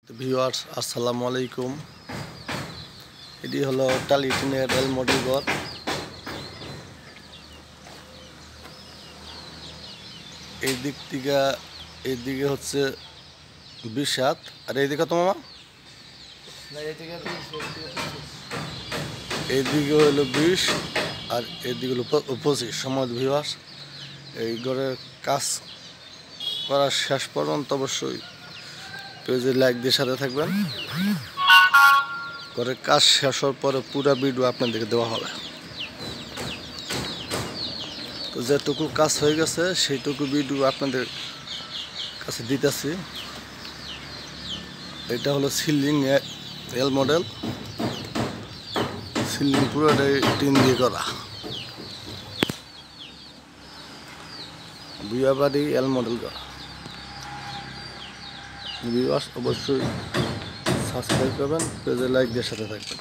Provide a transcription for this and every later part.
Viewers আসসালামু আলাইকুম। এটি হলো টালিটিনের রেল মডেল ঘর। এইদিকে হচ্ছে 20 হাত, আর এইদিকে তো মামা এইদিকে হলো 20 আর এইদিকে হলো 25। সমাজ ভিউয়ার্স, এই ঘরের কাজ করার শেষ পর্যন্ত অবশ্যই পেজে লাইক দিয়ে সাথে থাকবেন। ঘরের কাজ শেষ হওয়ার পরে পুরো ভিডিও আপনাদেরকে দেওয়া হবে। তো যেটুকু কাজ হয়ে গেছে সেইটুকু ভিডিও আপনাদের কাছে দিতেছি। এটা হলো সিলিং এল মডেল। সিলিং পুরোটাই টিন দিয়ে করা, বিয়া বাড়ি এল মডেল করা। ভিউয়ার্স অবশ্যই সাবস্ক্রাইব করবেন, পেজে লাইক দিয়ে সাথে থাকবেন।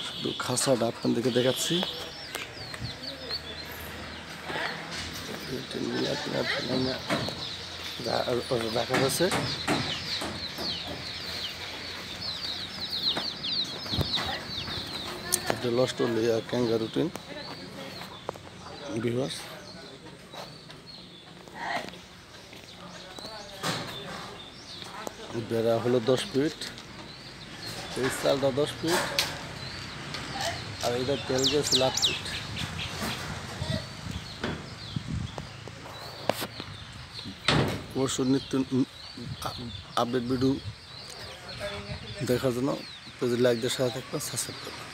শুধু খাঁচাটা আপনাদেরকে দেখাচ্ছি। রাখা আছে লস্ট ক্যাঙ্গারু টিন। ভিউয়ার্স বেড়া হলো 10 ফিট, এই চালটা 10 ফিট, আর এটা তেল গেছে 8 ফিট। অবশ্যই নিত্য আপডেট ভিডিও দেখার জন্য লাইক দিয়ে সাথে থাকবেন, সাবস্ক্রাইব করবেন।